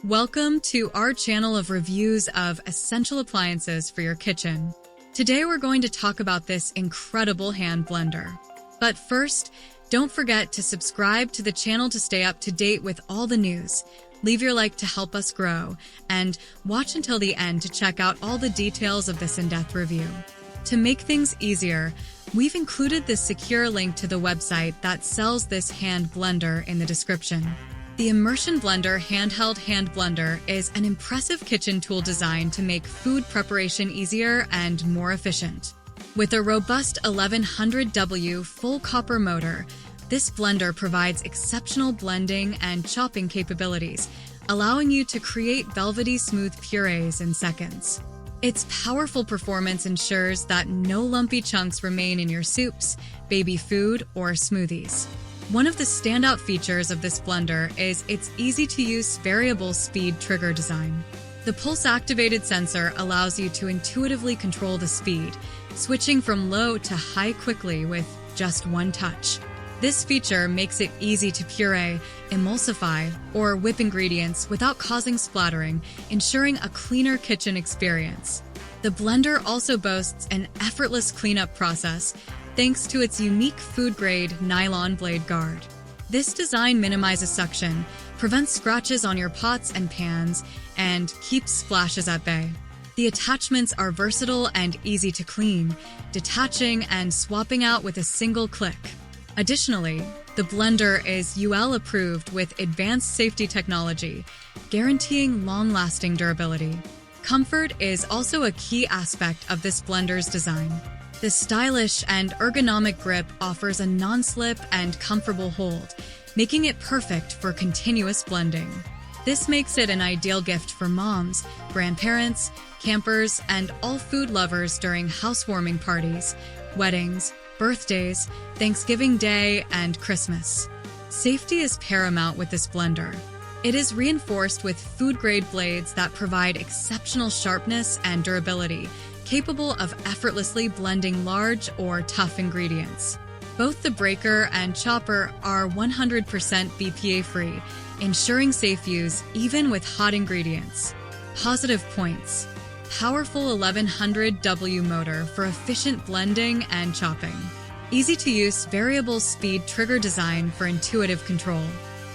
Welcome to our channel of reviews of essential appliances for your kitchen. Today we're going to talk about this incredible hand blender. But first, don't forget to subscribe to the channel to stay up to date with all the news. Leave your like to help us grow, and watch until the end to check out all the details of this in-depth review. To make things easier, we've included the secure link to the website that sells this hand blender in the description. The Immersion Blender handheld hand blender is an impressive kitchen tool designed to make food preparation easier and more efficient. With a robust 1100W full copper motor, this blender provides exceptional blending and chopping capabilities, allowing you to create velvety smooth purees in seconds. Its powerful performance ensures that no lumpy chunks remain in your soups, baby food, or smoothies. One of the standout features of this blender is its easy-to-use variable speed trigger design. The pulse-activated sensor allows you to intuitively control the speed, switching from low to high quickly with just one touch. This feature makes it easy to puree, emulsify, or whip ingredients without causing splattering, ensuring a cleaner kitchen experience. The blender also boasts an effortless cleanup process, thanks to its unique food-grade nylon blade guard. This design minimizes suction, prevents scratches on your pots and pans, and keeps splashes at bay. The attachments are versatile and easy to clean, detaching and swapping out with a single click. Additionally, the blender is UL approved with advanced safety technology, guaranteeing long-lasting durability. Comfort is also a key aspect of this blender's design. The stylish and ergonomic grip offers a non-slip and comfortable hold, making it perfect for continuous blending. This makes it an ideal gift for moms, grandparents, campers, and all food lovers during housewarming parties, weddings, birthdays, Thanksgiving Day, and Christmas. Safety is paramount with this blender. It is reinforced with food-grade blades that provide exceptional sharpness and durability, capable of effortlessly blending large or tough ingredients. Both the breaker and chopper are 100% BPA-free, ensuring safe use even with hot ingredients. Positive points: powerful 1100W motor for efficient blending and chopping. Easy-to-use variable speed trigger design for intuitive control.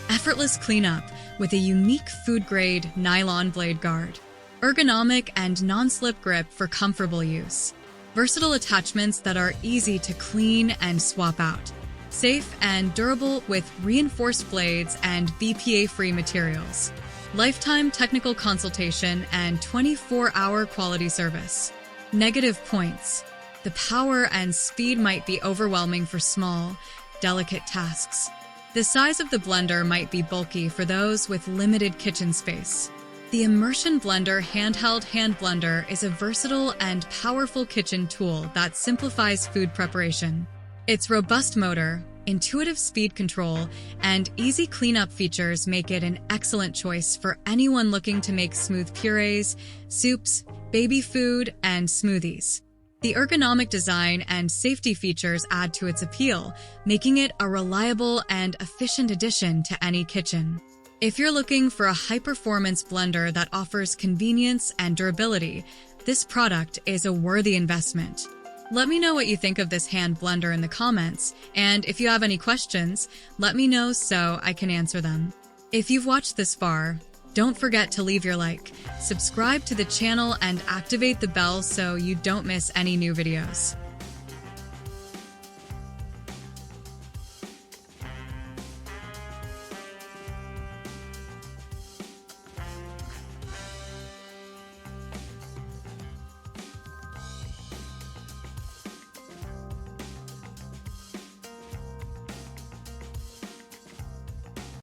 Effortless cleanup with a unique food-grade nylon blade guard. Ergonomic and non-slip grip for comfortable use. Versatile attachments that are easy to clean and swap out. Safe and durable with reinforced blades and BPA-free materials. Lifetime technical consultation and 24-hour quality service. Negative points: the power and speed might be overwhelming for small, delicate tasks. The size of the blender might be bulky for those with limited kitchen space. The Immersion Blender handheld hand blender is a versatile and powerful kitchen tool that simplifies food preparation. Its robust motor, intuitive speed control, and easy cleanup features make it an excellent choice for anyone looking to make smooth purees, soups, baby food, and smoothies. The ergonomic design and safety features add to its appeal, making it a reliable and efficient addition to any kitchen. If you're looking for a high-performance blender that offers convenience and durability, this product is a worthy investment. Let me know what you think of this hand blender in the comments, and if you have any questions, let me know so I can answer them. If you've watched this far, don't forget to leave your like, subscribe to the channel, and activate the bell so you don't miss any new videos.